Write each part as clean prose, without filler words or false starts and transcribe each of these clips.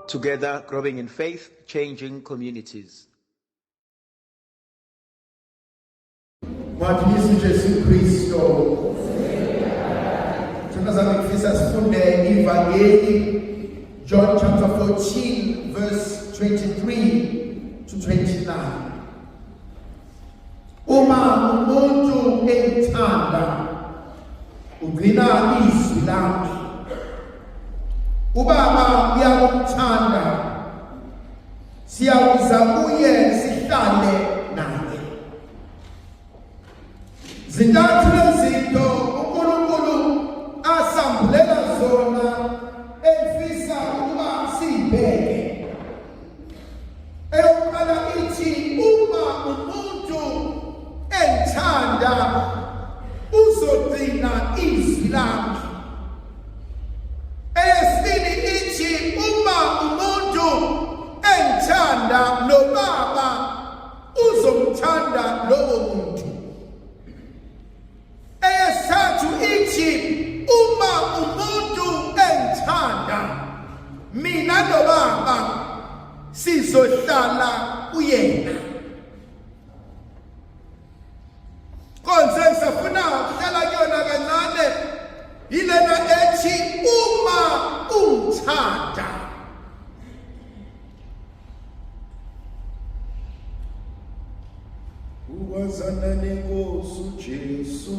Together, growing in faith, changing communities. Mwakilisi Jesu Kristo. Tunazama kufisa sifunde Evangeli John chapter 14 verse 23 to 29. Uma umuntu engithanda ugcina izwi lami. Ubaba uyakumthanda, siyakuza kuye sihlale naye. Zintathu lezinto uNkulunkulu asambulela zona efisa ukuba sibheke. Eyokuqala ithi uma umuntu engithanda uzogcina izwi lami. Eyesibili ithi uma umuntu engithanda noBaba uzomthanda lowo muntu. Eyesithathu ithi uma umuntu engithanda mina noBaba sizohlala kuyena. Konse sifuna ukuhlala kuyona kancane ilena ethi uma ungithanda. Uwazana nenkosi uJesu.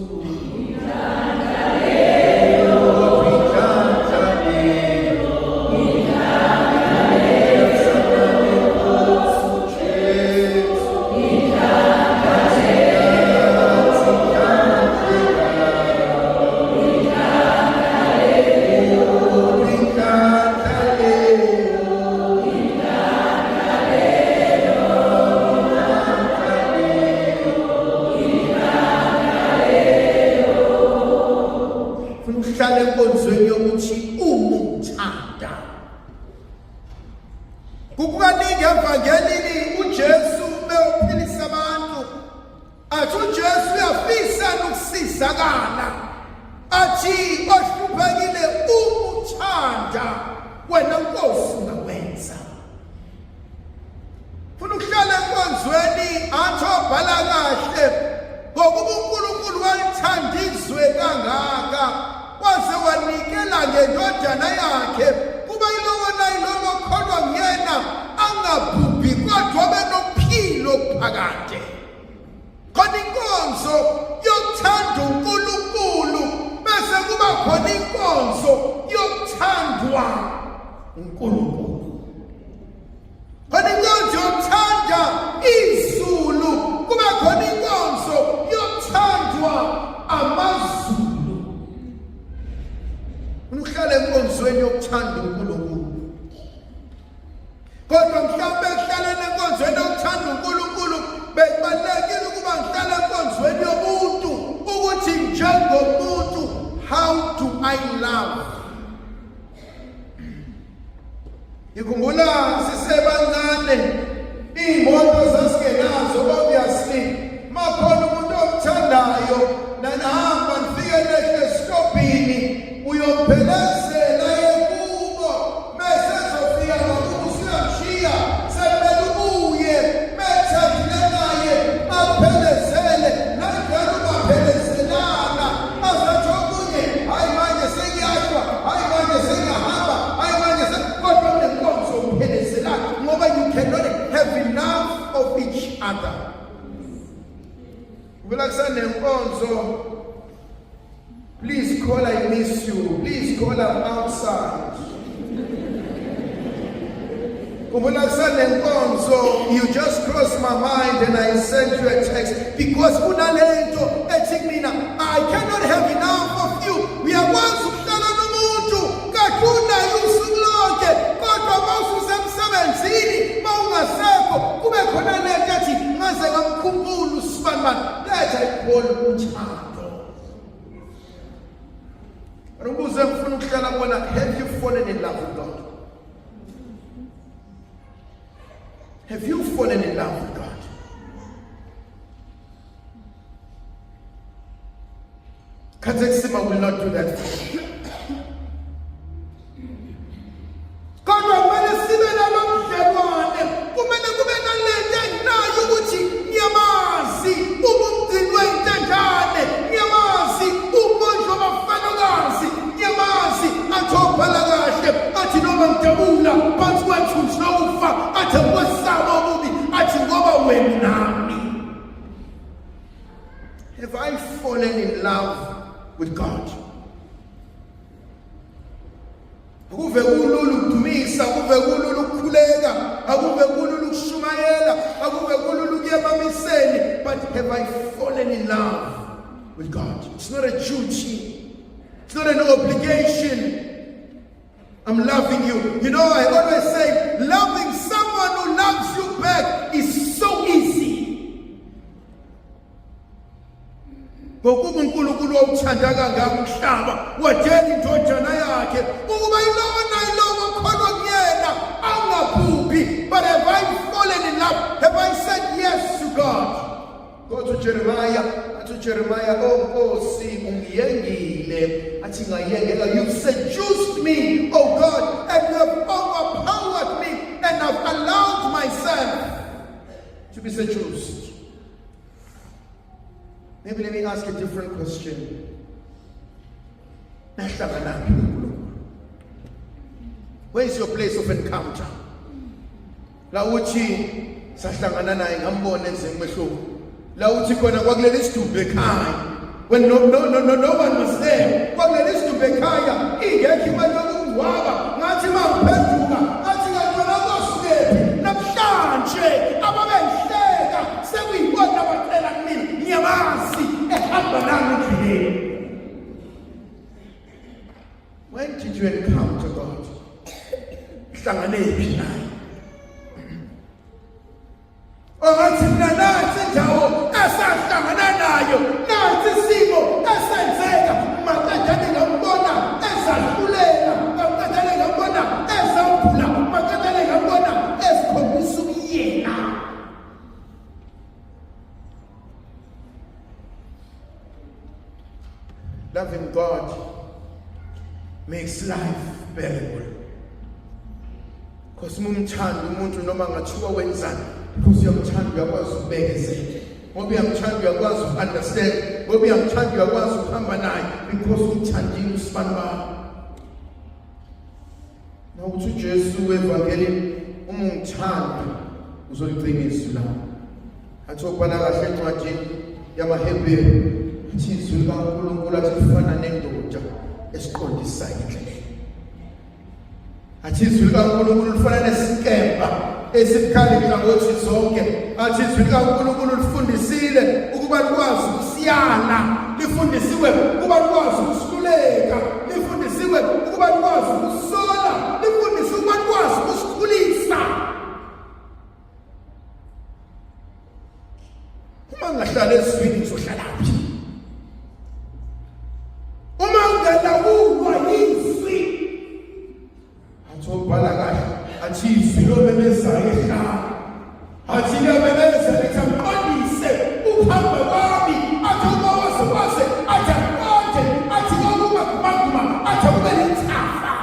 Kukukaningi evangelini uJesu beyophilisa abantu. Athi uJesu uyafisa nokusizakala. Athi ohluphekile umuthanda wena Nkosi ungawenza. Funa ukuhlala enkonzweni athi obhala kahle ngokuba uNkulunkulu walithanda izwe kangaka waze wanikela ngendodana yakhe kuba yilona okholwa nguyena angabhubhi kodwa benophilo phakade. Khona inkonzo yokuthanda uNkulunkulu bese kuba khona inkonzo yokuthandwa uNkulunkulu. Khona inkonzo yokuthanda izulu kuba khona inkonzo yokuthandwa amazulu. Uhlala enkonzweni yokuthanda uNkulunkulu. Kodwa mhlawumbe ehlala enkonzweni yokuthanda uNkulunkulu bekubalekile ukuba ngihlala enkonzweni yomuntu ukuthi njengomuntu how do I love? Ngikhumbula sisebancane imoto zasingenazo obviously makhona umuntu omthandayo nanihamba nifike lehle esitobhini uyophelezela yekubo bese zofika ngokuthi usiyashiya semele ubuye methathile naye aphelezele nangalo baphelezelana azathi okunye hayi manje sengiyashwa hayi manje sengiyahamba hayi manje kodwa nenkonzo uphelezelana ngoba you cannot have enough of each other. Ubela kusane nenkonzo. Please call, I miss you. Please call, I'm outside. You just crossed my mind and I sent you a text because I cannot have enough of you. We are ones who hlala nomuntu kakuna yusuloke kodwa mawusemsebenzini mawungasekho kube khona lento ethi ngaze ngamkhumbula uSibani letha ikhona uthando. Have you fallen in love with God? Have you fallen in love with God? Kazeksima will not do that for you. God will udabula phansi kwethunzi lokufa athi kwesaba okubi athi ngoba wena nami. Have I fallen in love with God? Akuve kulula ukudumisa, akuve kulula ukukhuleka, akuve kulula ukushumayela, akuve kulula ukuyemamiseni, but have I fallen in love with God? It's not a duty. It's not an obligation. I'm loving you. You know, I always say, loving someone who loves you back is so easy. Ngokuba uNkulunkulu wawuthanda kangaka umhlaba, wadela indodana yakhe ukuba ilowo khona kuyena angaphuphi. But have I fallen in love? Have I said yes to God? Go to Jeremiah, oh Nkosi ungiyengile, athi ngayengela, you've seduced me, oh God, and you have overpowered me, and I've allowed myself to be seduced. Maybe let me ask a different question. Where is your place of encounter? La uthi sahlangana naye ngambona ezemehlo. La uthi khona kwakuleli sidumbu ekhaya. When no one was there. Kwakuleli sidumbu ekhaya ingekho imali yokungcwaba. Ngathi mangiphenduka ngathi ngathola kwasukephi. Namhlanje ababengihleka sekuyibona abacela kimi. Ngiyamazi ehamba nami endleleni. When did you encounter God? Hlanganephi naye? Ongathi mina nathi indawo esahlangana nayo, nathi isimo esenzeka, maqedane ngambona ezahlulela, maqedane ngambona ezaphula, maqedane ngambona esikhombisa ubuyena. Loving God makes life bearable. Because mumthanda umuntu noma ngathiwa wenzani, because uyamthanda uyakwazi ukubekezela. Ngoba uyamthanda uyakwazi ukunderstand, ngoba uyamthanda uyakwazi ukuhamba naye, because umthandile usibani bakho. Nawuthi uJesu evangelini uma ungithanda uzoligcina izwi lakho. Athi okubala kahle encwadini yamaHebheru, athi izwi likaNkulunkulu athi lifana nendoda esiqondisayo endleleni. Athi izwi likaNkulunkulu lifana nesikemba esikhalipha ngothi zonke. Athi izwi likaNkulunkulu lifundisile ukuba likwazi ukusiyana, lifundisiwe ukuba likwazi ukusiluleka, lifundisiwe ukuba likwazi ukusola, lifundisiwe ukuba likwazi ukusikhulisa. Uma ngahlala ezwini uzohlalaphi? Uma ungalawulwa yizwi, athi ubhala kahle, athi izwi lobebezayo ehlala, athi liyabebeza lithi amqondise ukuhamba kwami, athi uma waze athi aqonde, athi ngokuba kubanguma, athi akube lithafa.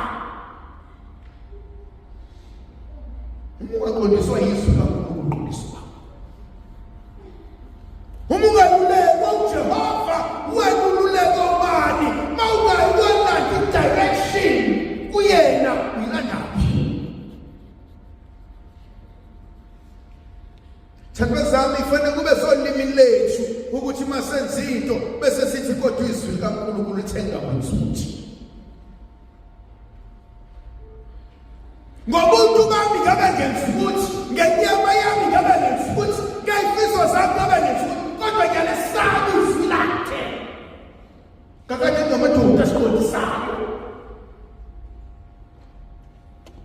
Uma ungaqondiswa yizwi kaNkulunkulu uqondiswa. Uma ungalulekwa uJehova, wena ululekwa ubani? Ma ungayilanda direction kuyena uyilandaphi? Thakwe zami kufanele kube solimi lethu ukuthi masenza into bese sithi kodwa izwi likaNkulunkulu lithenga kwansuthi. Ngobuntu bami ngabe ngenza ukuthi, ngenyama yami ngabe ngenza ukuthi, ngey'fiso zami ngabe ngenza ukuthi, kodwa ngiyalesaba izwi lakhe. Kakade ngamadoda asiqondisayo.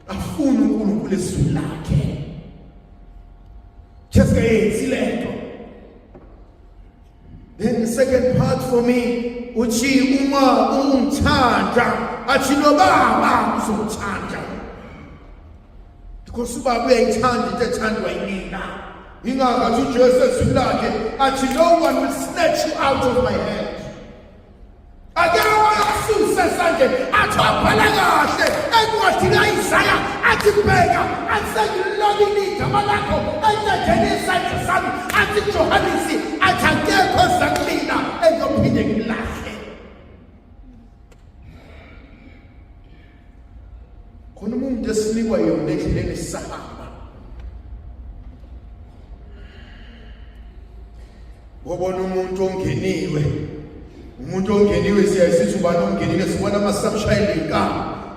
Afuna uNkulunkulu izwi lakhe. Just yenzi lento. Then the second part for me, uthi uma ungithanda, athi nobaba uzothanda. Because ubaba uyayithanda into ethandwa yimina. Ingakathi uJesu ezwi lakhe athi no one will snatch you out of my hand. Akela wayasusa esandleni, athi wabhala kahle encwadini kaIsaya, athi bheka, athi sengilobile igama lakho encwadini isandla sami, athi Johanesi, athi akekho sakumina engiyophinde ngimlahle. khona umuntu esinikwa yona endleleni sahamba wabona umuntu ongeniwe siyasithi ubani ongenile sibona ama-subshining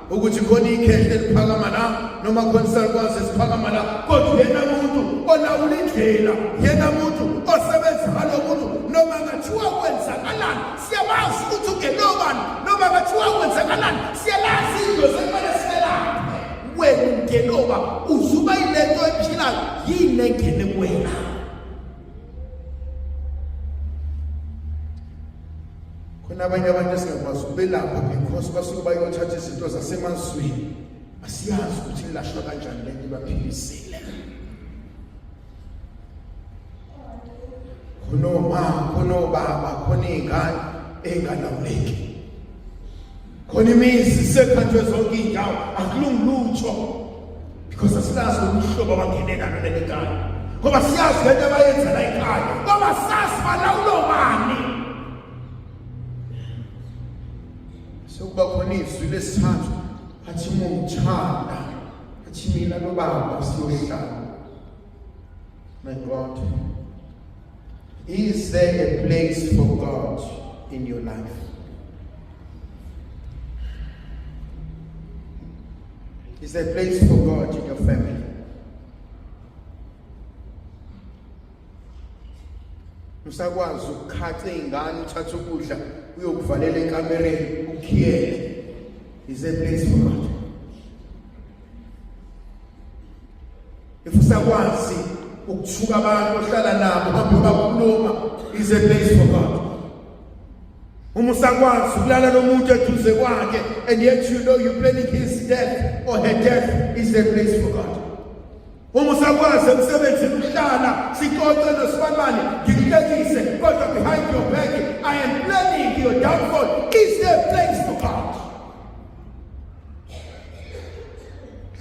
ukuthi khona ikhehle liphakama la noma khona isakwazi esiphakama la kodwa yena muntu olawula indlela yena muntu osebenza ngalo muntu noma ngathiwa kwenzakalani siyabazi ukuthi ungenobani noma ngathiwa kwenzakalani siyalazi into sekumele simelaphe wena ungenoba uzuba yilento ephilayo yini engene kuwena khona abanye abantu esingakwazi ukubelapha because basuke bayothatha izinto zasemazweni asiyazi ukuthi ilashwa kanjani lento baphilisile khona obaba khona iy'ngane ey'ngalawuleki khona imizi sekhanjwe zonke iy'ndawo akulungi lutho because asilazi umhlobo abangene nalo leli ekhaya ngoba siyazi lento abayenza la ekhaya ngoba sazi balawulo bani sokuba khona izwi lesithathu athi mungithanda athi mina nobaba siyohlala. My God, is there a place for God in your life? Is there a place for God in your family? Usakwazi ukukhatha iy'ngane uthathe ukudla uyokuvalela ekamereni ukhiyele. Is there a place for God? If usakwazi ukuthuka abantu ohlala nabo uhambe ubakhuluma, is a place for God. Uma usakwazi ukulala nomuntu eduze kwakhe and yet you know you're planning his death or her death, is a place for God. Uma usakwazi emsebenzini ukuhlala sixoxe nosibamane ngikuhlekise kodwa behind your back I am planning your downfall, is there a place for God?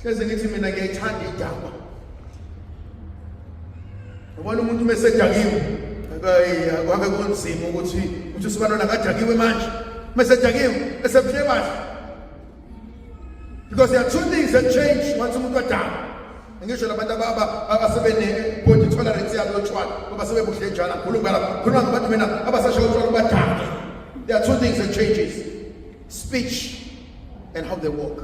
Hleze ngithi mina ngiyayithanda indaba. Ubona umuntu mesedakiwe akwabe kunzima ukuthi usibana akadakiwe manje mesedakiwe esephile kahle because there are two things that change once umuntu adala. Ngisho labantu abasebene body tolerance yabo yotshwala ngoba sebebuhle njalo khuluma ngabantu mina abasasha utshwala ubadala. There are two things that changes: speech and how they walk.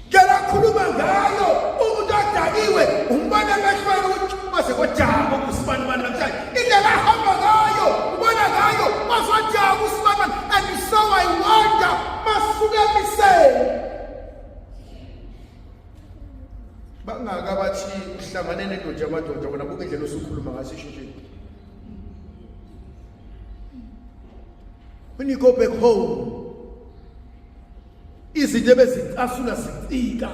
Kela khuluma ngayo umuntu adakiwe umbona emehlweni ukuthi mase kwajaba ukusibana manje namhlanje indlela ahamba ngayo ubona ngayo maswajaba usibana and so I wonder masuke misele bangaka bathi uhlangane nendoda amadoda bona buke indlela osukhuluma ngaso ishishini. When you go back home, izinto ebezicasula zicika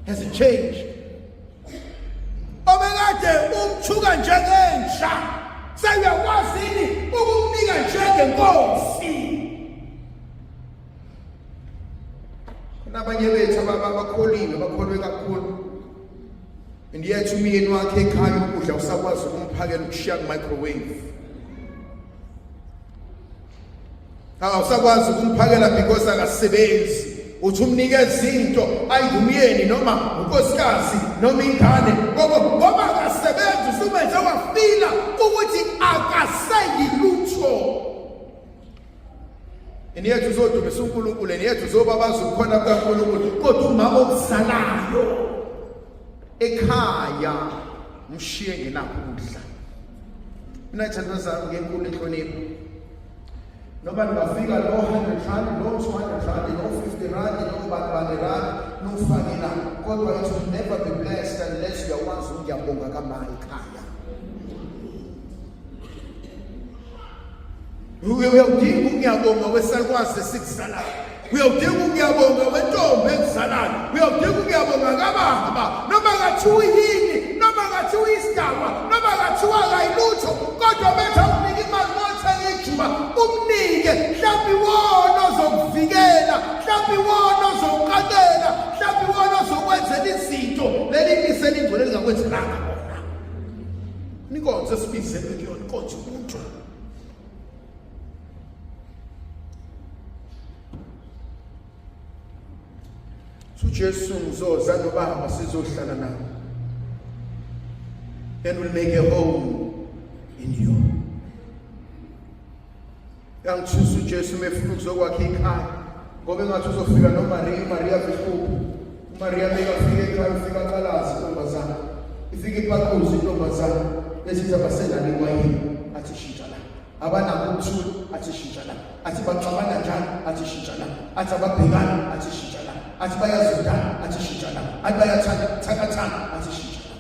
has changed. Obekade umthuka njengensha seyakwazini ukumnika njengenkosi. Nabanye bethu abakholwe kakhulu and yet umyeni wakhe ekhaya ukudla usakwazi ukumphakela ukushiya ku-microwave. Awusakwazi ukumphakela because akasebenzi. Uthi umnikeza into ayingumyeni noma unkosikazi noma ingane ngoba akasebenzi usumenze wafila ukuthi akaseyilutho. And yet uzodumisa uNkulunkulu and yet uzobabaza ukukhona kukaNkulunkulu kodwa umama okuzalayo ekhaya mshiye ngenakudla. Mina thanda zami ngenkulu inhlonipho noma ngafika lo 100 rand lo 200 rand lo 50 rand lo 100 rand no fakela kodwa it will never be blessed unless you are once uyabonga kama ekhaya. Uyawudinga ukuyabonga wesalukwazi esikuzalayo, uyawudinga ukuyabonga wentombi ekuzalayo, uyawudinga ukuyabonga kababa noma ngathiwa yini noma ngathiwa isidakwa noma ngathiwa kayilutho kodwa bethu unika imali mothenga ijuba umnike mhlawumbe iwona ozokuvikela mhlawumbe iwona ozokukakela mhlawumbe iwona ozokwenzela izinto leli iselingcwele elingakwenzelanga bona nikonze sibizele kuyona konje umuntu. uJesu ngizoza noBaba sizohlala nawe, and will make a home in you. Yangithusa uJesu mefuna ukuzokwakha ikhaya, ngoba engathi uzofika noMaria before uMaria bekafika ekhaya ufika qalazi intombazana, ifika iphaquzi intombazana lesiza baselani wayini athi shintsha la, abanako ukuthula athi shintsha la, athi baxabana njani athi shintsha la, athi ababhekana athi shintsha la, athi bayazondana athi shintsha la, athi bayathakathana athi shintsha la.